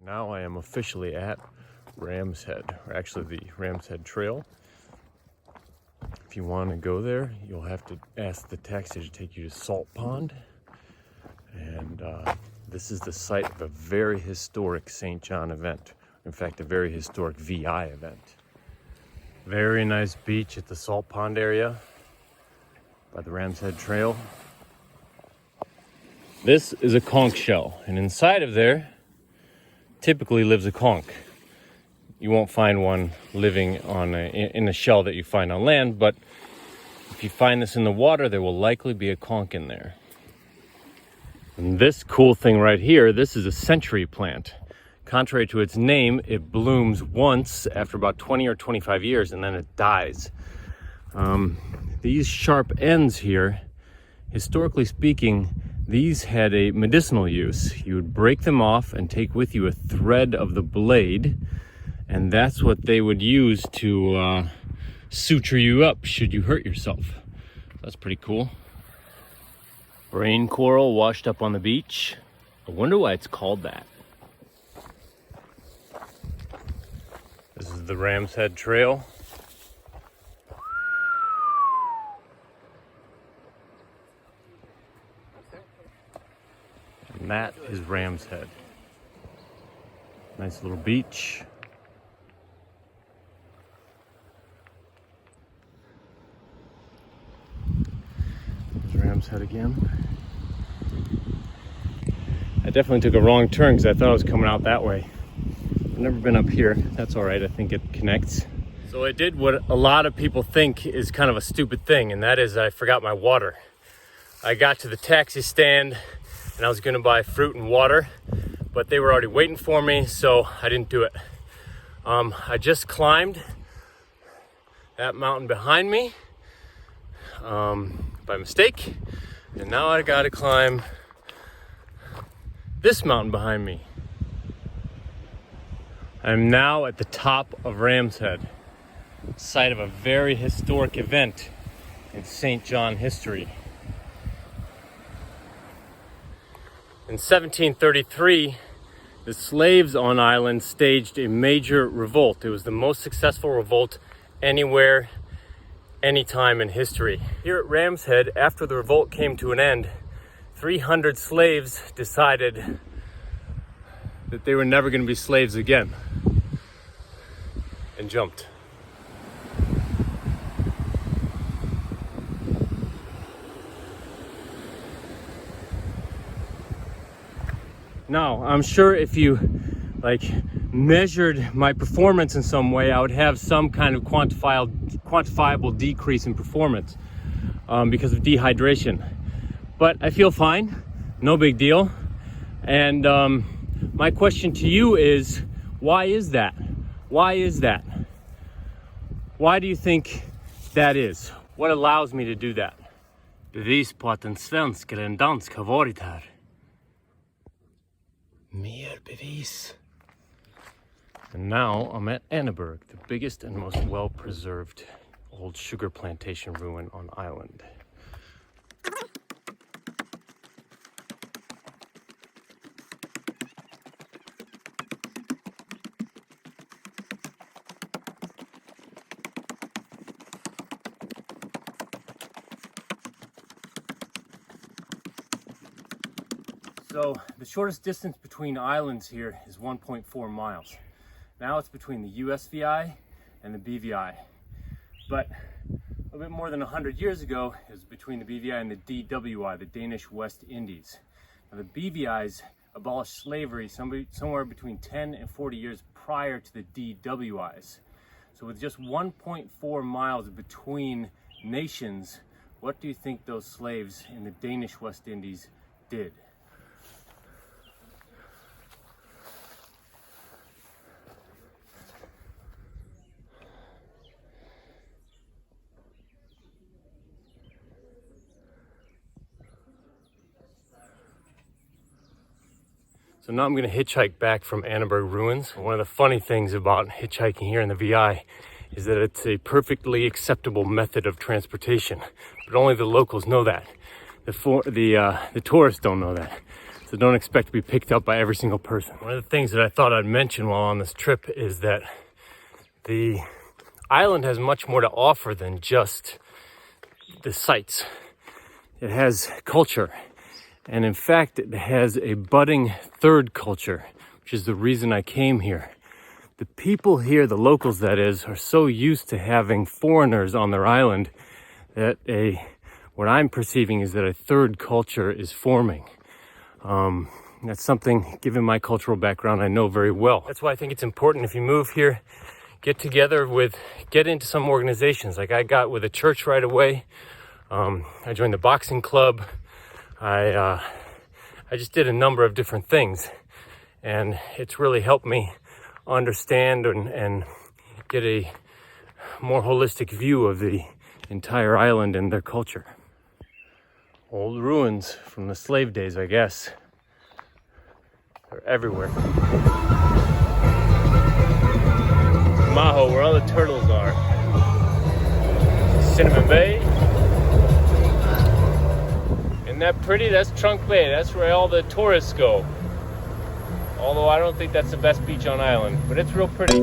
Now I am officially at Ram's Head, or actually the Ram's Head Trail. If you want to go there, you'll have to ask the taxi to take you to Salt Pond. And this is the site of a very historic St. John event. In fact, a very historic VI event. Very nice beach at the Salt Pond area by the Ram's Head Trail. This is a conch shell, and inside of there typically lives a conch. You won't find one living in a shell that you find on land, but if you find this in the water, there will likely be a conch in there. And this cool thing right here, this is a century plant. Contrary to its name, it blooms once after about 20 or 25 years, and then it dies. These sharp ends here, historically speaking, these had a medicinal use. You would break them off and take with you a thread of the blade, and that's what they would use to suture you up should you hurt yourself. That's pretty cool. Rain coral washed up on the beach. I wonder why it's called that. This is the Ram's Head Trail. And that is Ram's Head. Nice little beach. There's Ram's Head again. I definitely took a wrong turn because I thought I was coming out that way. I've never been up here. That's all right. I think it connects. So I did what a lot of people think is kind of a stupid thing, and that is I forgot my water. I got to the taxi stand and I was going to buy fruit and water, but they were already waiting for me, so I didn't do it. I just climbed that mountain behind me by mistake, and now I got to climb this mountain behind me. I'm now at the top of Ram's Head, site of a very historic event in St. John history. In 1733, the slaves on island staged a major revolt. It was the most successful revolt anywhere, anytime in history. Here at Ram's Head, after the revolt came to an end, 300 slaves decided that they were never going to be slaves again and jumped. Now, I'm sure if you measured my performance in some way, I would have some kind of quantifiable decrease in performance because of dehydration. But I feel fine, no big deal. And my question to you is, why is that? Why is that? Why do you think that is? What allows me to do that? Bevis på att en svensk eller en dansk har varit här. Mer bevis. And now I'm at Anneberg, the biggest and most well-preserved old sugar plantation ruin on island. So the shortest distance between islands here is 1.4 miles. Now it's between the USVI and the BVI. But a bit more than 100 years ago, it was between the BVI and the DWI, the Danish West Indies. Now the BVIs abolished slavery somewhere between 10 and 40 years prior to the DWIs. So with just 1.4 miles between nations, what do you think those slaves in the Danish West Indies did? So now I'm going to hitchhike back from Anneberg Ruins. One of the funny things about hitchhiking here in the VI is that it's a perfectly acceptable method of transportation, but only the locals know that. The tourists don't know that. So don't expect to be picked up by every single person. One of the things that I thought I'd mention while on this trip is that the island has much more to offer than just the sights. It has culture. And in fact, it has a budding third culture, which is the reason I came here. The people here, the locals that is, are so used to having foreigners on their island that what I'm perceiving is that a third culture is forming. That's something, given my cultural background, I know very well. That's why I think it's important if you move here, get into some organizations. Like I got with a church right away. I joined the boxing club. I just did a number of different things, and it's really helped me understand and get a more holistic view of the entire island and their culture. Old ruins from the slave days, I guess. They're everywhere. Maho, where all the turtles are. Cinnamon Bay. Isn't that pretty? That's Trunk Bay. That's where all the tourists go. Although I don't think that's the best beach on island, but it's real pretty.